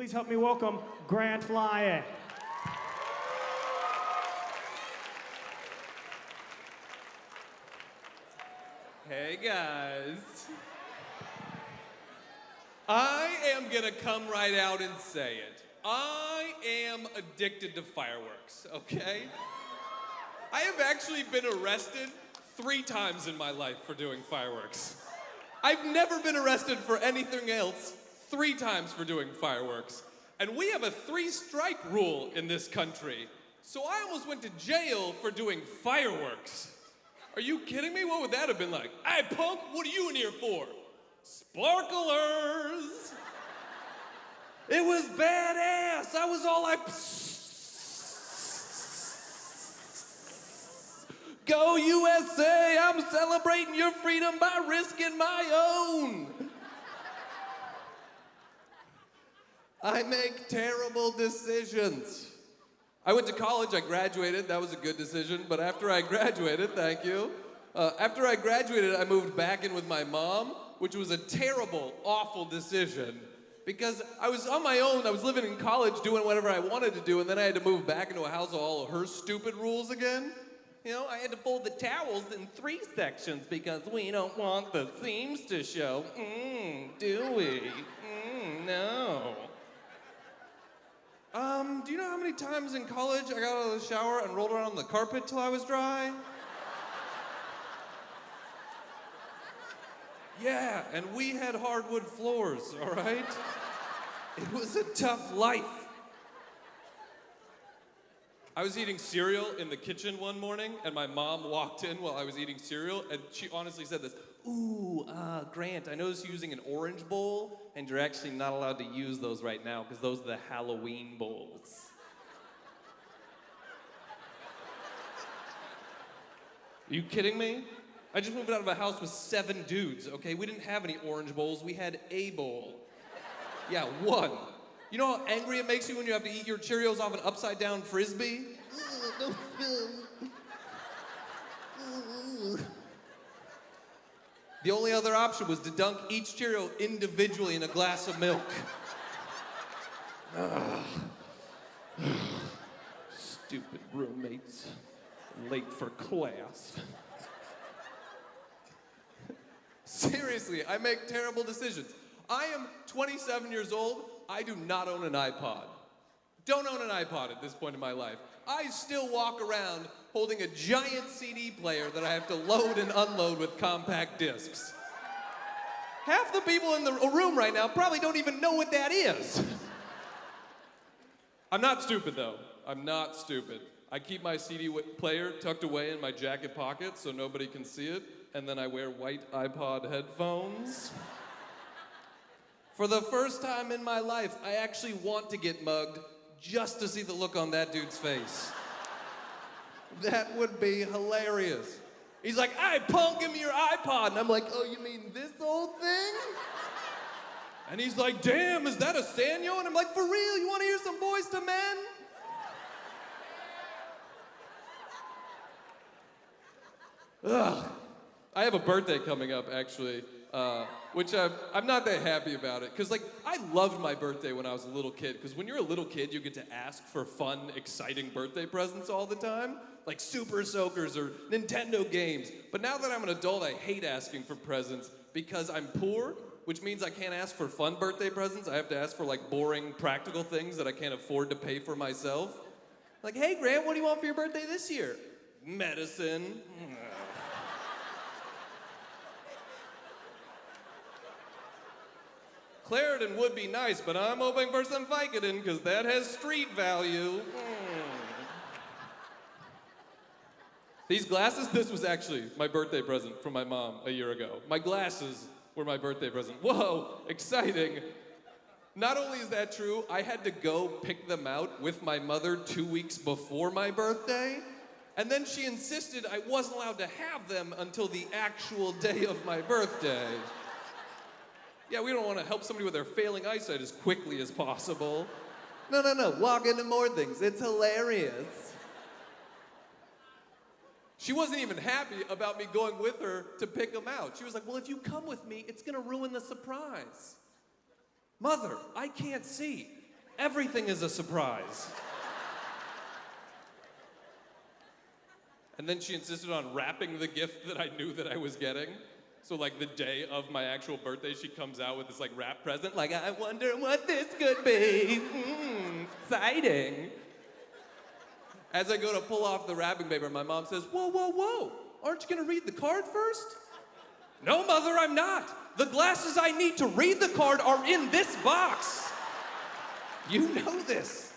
Please help me welcome Grant Lyon. Hey guys. I am gonna come right out and say it. I am addicted to fireworks, okay? I have actually been arrested 3 times in my life for doing fireworks. I've never been arrested for anything else 3 times for doing fireworks. And we have a 3-strike rule in this country. So I almost went to jail for doing fireworks. Are you kidding me? What would that have been like? Hey, punk, what are you in here for? Sparklers! It was badass. I was all like, go USA, I'm celebrating your freedom by risking my own. I make terrible decisions. I went to college, I graduated, that was a good decision, but after I graduated, thank you, after I graduated, I moved back in with my mom, which was a terrible, awful decision, because I was on my own, I was living in college doing whatever I wanted to do, and then I had to move back into a house with all of her stupid rules again. You know, I had to fold the towels in 3 sections because we don't want the seams to show. Do we? No. Do you know how many times in college I got out of the shower and rolled around on the carpet till I was dry? Yeah, and we had hardwood floors, all right? It was a tough life. I was eating cereal in the kitchen one morning, and my mom walked in while I was eating cereal, and she honestly said this, Grant, I noticed you're using an orange bowl, and you're actually not allowed to use those right now, because those are the Halloween bowls. Are you kidding me? I just moved out of a house with 7 dudes, okay? We didn't have any orange bowls, we had a bowl. Yeah, 1. You know how angry it makes you when you have to eat your Cheerios off an upside-down Frisbee? The only other option was to dunk each Cheerio individually in a glass of milk. Stupid roommates, late for class. Seriously, I make terrible decisions. I am 27 years old. I do not own an iPod. Don't own an iPod at this point in my life. I still walk around holding a giant CD player that I have to load and unload with compact discs. Half the people in the room right now probably don't even know what that is. I'm not stupid, though. I'm not stupid. I keep my CD player tucked away in my jacket pocket so nobody can see it, and then I wear white iPod headphones. For the first time in my life, I actually want to get mugged just to see the look on that dude's face. That would be hilarious. He's like, hey, punk, give me your iPod. And I'm like, oh, you mean this old thing? And he's like, damn, is that a Sanyo? And I'm like, for real, you want to hear some Boys to Men? Ugh. I have a birthday coming up, actually, which I'm not that happy about it. Because, like, I loved my birthday when I was a little kid. Because when you're a little kid, you get to ask for fun, exciting birthday presents all the time. Like Super Soakers or Nintendo games. But now that I'm an adult, I hate asking for presents because I'm poor, which means I can't ask for fun birthday presents. I have to ask for, like, boring, practical things that I can't afford to pay for myself. Like, hey, Grant, what do you want for your birthday this year? Medicine. Claritin would be nice, but I'm hoping for some Vicodin because that has street value. These glasses, this was actually my birthday present from my mom a year ago. My glasses were my birthday present. Whoa, exciting. Not only is that true, I had to go pick them out with my mother 2 weeks before my birthday, and then she insisted I wasn't allowed to have them until the actual day of my birthday. Yeah, we don't want to help somebody with their failing eyesight as quickly as possible. No, walk into more things. It's hilarious. She wasn't even happy about me going with her to pick them out. She was like, well, if you come with me, it's going to ruin the surprise. Mother, I can't see. Everything is a surprise. And then she insisted on wrapping the gift that I knew that I was getting. So like the day of my actual birthday, she comes out with this like wrap present, like, I wonder what this could be. Exciting. As I go to pull off the wrapping paper, my mom says, whoa, whoa, whoa. Aren't you gonna read the card first? No, Mother, I'm not. The glasses I need to read the card are in this box. You know this.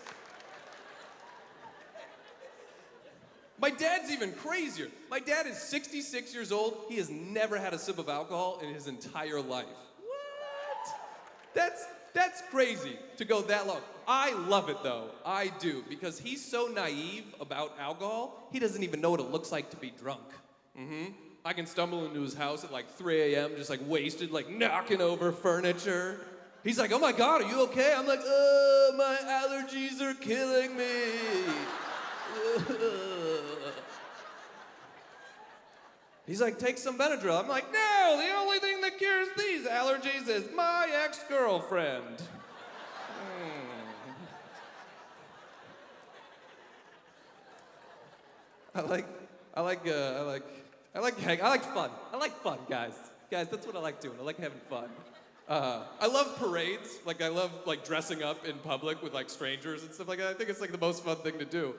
My dad's even crazier. My dad is 66 years old. He has never had a sip of alcohol in his entire life. What? That's crazy to go that long. I love it though. I do, because he's so naive about alcohol, he doesn't even know what it looks like to be drunk. I can stumble into his house at like 3 a.m. just like wasted, like knocking over furniture. He's like, oh my God, are you okay? I'm like, my allergies are killing me. He's like, take some Benadryl. I'm like, no, the only thing that cures these allergies is my ex-girlfriend. I like fun. I like fun, guys. Guys, that's what I like doing. I like having fun. I love parades. Like, I love like dressing up in public with like strangers and stuff like that. I think it's like the most fun thing to do.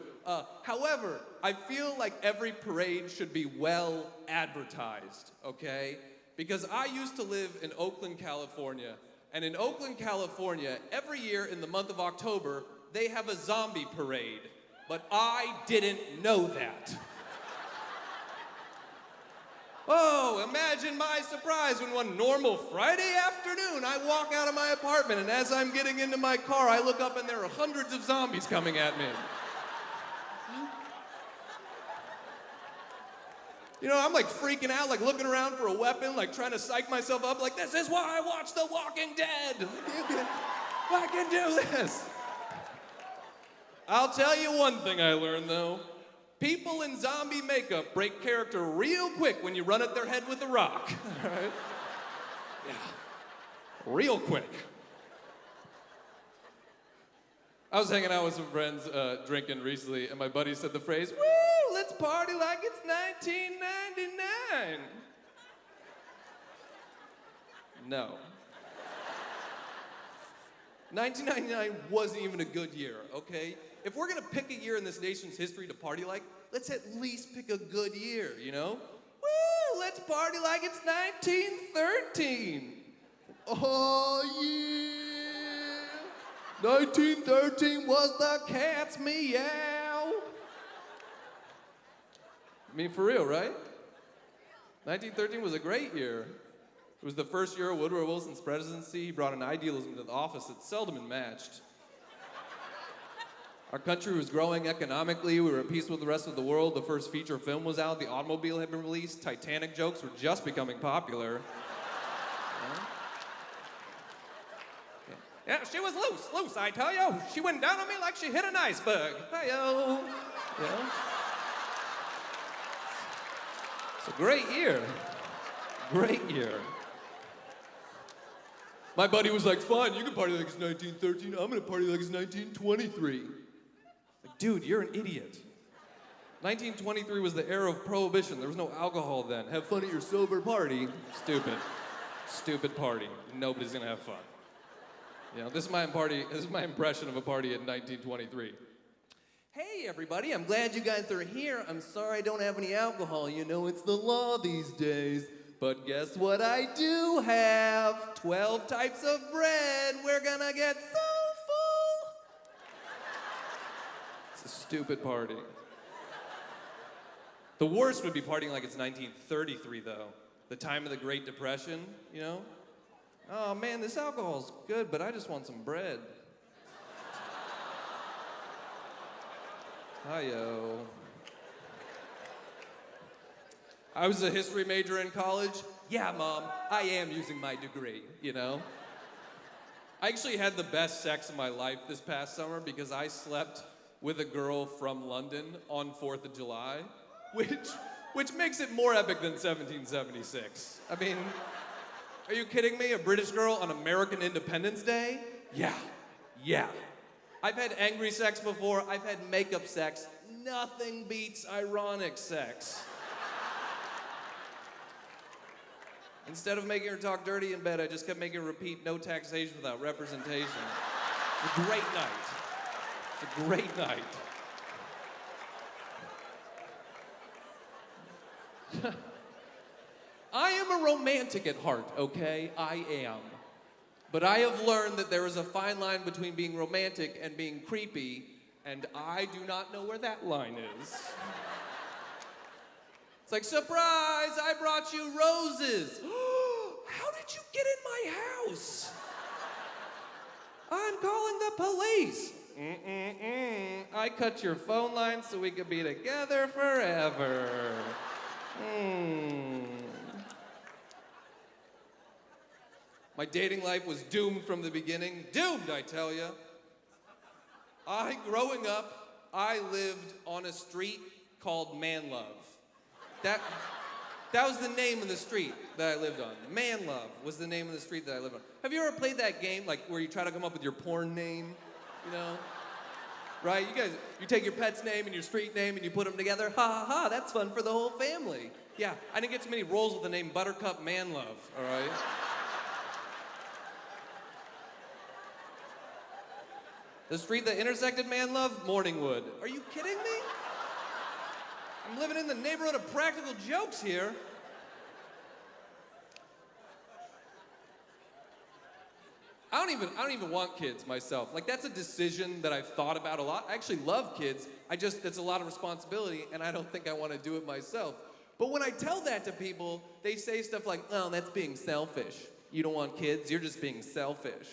However, I feel like every parade should be well advertised, okay? Because I used to live in Oakland, California. And in Oakland, California, every year in the month of October, they have a zombie parade. But I didn't know that. Oh, imagine my surprise when one normal Friday afternoon, I walk out of my apartment, and as I'm getting into my car, I look up and there are hundreds of zombies coming at me. You know, I'm like freaking out, like looking around for a weapon, like trying to psych myself up, like, this is why I watch The Walking Dead. I can do this. I'll tell you one thing I learned, though. People in zombie makeup break character real quick when you run at their head with a rock. All right? Yeah. Real quick. I was hanging out with some friends drinking recently, and my buddy said the phrase, woo, let's party like it's 1999. No. 1999 wasn't even a good year, okay? If we're gonna pick a year in this nation's history to party like, let's at least pick a good year, you know? Woo, let's party like it's 1913. Oh, yeah. 1913 was the cat's meow. I mean, for real, right? 1913 was a great year. It was the first year of Woodrow Wilson's presidency. He brought an idealism to the office that's seldom been matched. Our country was growing economically. We were at peace with the rest of the world. The first feature film was out. The automobile had been released. Titanic jokes were just becoming popular. Yeah, she was loose, I tell you. She went down on me like she hit an iceberg. Hi-yo. Yeah. It's a great year. Great year. My buddy was like, fine, you can party like it's 1913. I'm gonna party like it's 1923. Like, dude, you're an idiot. 1923 was the era of prohibition. There was no alcohol then. Have fun at your sober party. Stupid. Stupid party. Nobody's gonna have fun. You know, this is my impression of a party in 1923. Hey everybody, I'm glad you guys are here. I'm sorry I don't have any alcohol. You know, it's the law these days. But guess what I do have? 12 types of bread. We're gonna get so full. It's a stupid party. The worst would be partying like it's 1933, though. The time of the Great Depression, you know? Oh man, this alcohol's good, but I just want some bread. Hi-yo. I was a history major in college. Yeah, Mom, I am using my degree, you know? I actually had the best sex of my life this past summer because I slept with a girl from London on 4th of July, which makes it more epic than 1776. I mean, are you kidding me? A British girl on American Independence Day? Yeah. I've had angry sex before. I've had makeup sex. Nothing beats ironic sex. Instead of making her talk dirty in bed, I just kept making her repeat no taxation without representation. It's a great night. It's a great night. I am a romantic at heart, okay? I am. But I have learned that there is a fine line between being romantic and being creepy, and I do not know where that line is. It's like, surprise, I brought you roses. How did you get in my house? I'm calling the police. I cut your phone line so we could be together forever. My dating life was doomed from the beginning. Doomed, I tell you. Growing up, I lived on a street called Man Love. That was the name of the street that I lived on. Man Love was the name of the street that I lived on. Have you ever played that game, like where you try to come up with your porn name, you know? Right, you take your pet's name and your street name and you put them together. Ha ha ha, that's fun for the whole family. Yeah, I didn't get too many roles with the name Buttercup Man Love, all right? The street that intersected Man Love, Morningwood. Are you kidding me? I'm living in the neighborhood of practical jokes here. I don't even want kids myself. Like, that's a decision that I've thought about a lot. I actually love kids. It's a lot of responsibility, and I don't think I want to do it myself. But when I tell that to people, they say stuff like, oh, that's being selfish. You don't want kids, you're just being selfish.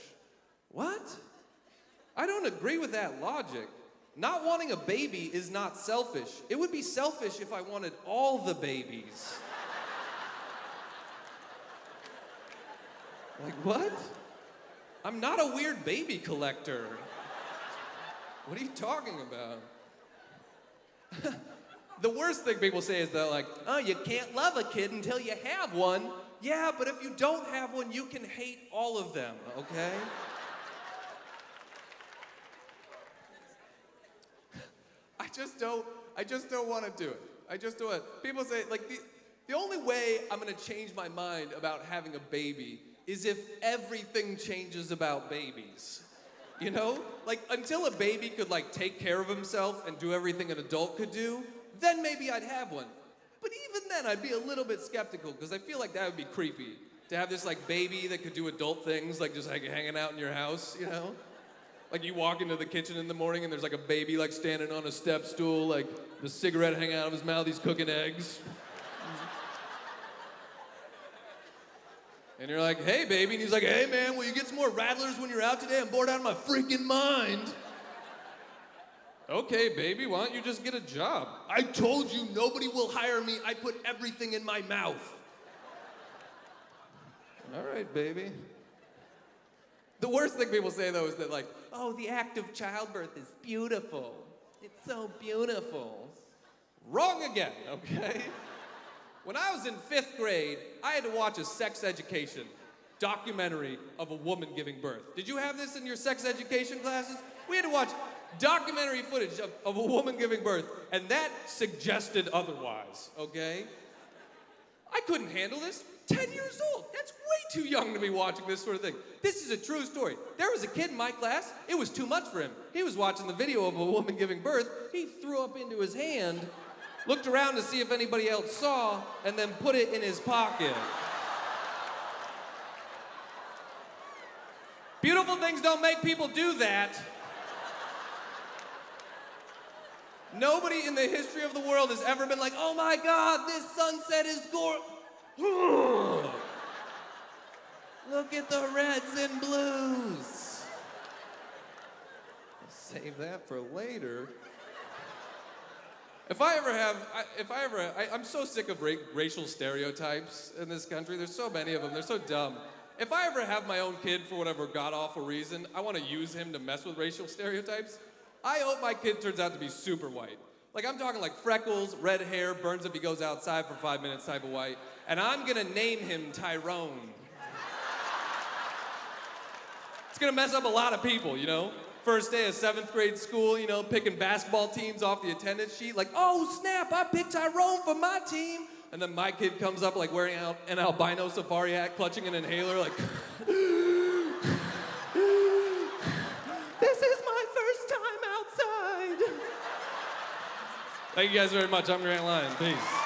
What? I don't agree with that logic. Not wanting a baby is not selfish. It would be selfish if I wanted all the babies. Like, what? I'm not a weird baby collector. What are you talking about? The worst thing people say is that, like, oh, you can't love a kid until you have one. Yeah, but if you don't have one, you can hate all of them, okay? I just don't want to do it. I just don't. People say, like, the only way I'm going to change my mind about having a baby is if everything changes about babies. You know? Like, until a baby could, like, take care of himself and do everything an adult could do, then maybe I'd have one. But even then, I'd be a little bit skeptical, because I feel like that would be creepy. To have this, like, baby that could do adult things, like just, like, hanging out in your house, you know? Like, you walk into the kitchen in the morning and there's, like, a baby, like, standing on a step stool, like, the cigarette hanging out of his mouth, he's cooking eggs. And you're like, hey, baby. And he's like, hey, man, will you get some more Rattlers when you're out today? I'm bored out of my freaking mind. Okay, baby, why don't you just get a job? I told you nobody will hire me. I put everything in my mouth. All right, baby. The worst thing people say, though, is that, like, oh, the act of childbirth is beautiful. It's so beautiful. Wrong again, okay? When I was in 5th grade, I had to watch a sex education documentary of a woman giving birth. Did you have this in your sex education classes? We had to watch documentary footage of a woman giving birth, and that suggested otherwise, okay? I couldn't handle this. 10 years old. That's way too young to be watching this sort of thing. This is a true story. There was a kid in my class. It was too much for him. He was watching the video of a woman giving birth. He threw up into his hand, looked around to see if anybody else saw, and then put it in his pocket. Beautiful things don't make people do that. Nobody in the history of the world has ever been like, oh my God, this sunset is gorgeous. Look at the reds and blues. I'll save that for later. I'm so sick of racial stereotypes in this country. There's so many of them. They're so dumb. If I ever have my own kid for whatever god-awful reason, I want to use him to mess with racial stereotypes. I hope my kid turns out to be super white. Like, I'm talking like freckles, red hair, burns if he goes outside for 5 minutes type of white. And I'm gonna name him Tyrone. It's gonna mess up a lot of people, you know? first day of 7th grade school, you know, picking basketball teams off the attendance sheet, like, oh snap, I picked Tyrone for my team. And then my kid comes up like wearing an albino safari hat, clutching an inhaler, like, this is my first time outside. Thank you guys very much. I'm Grant Lyon. Peace.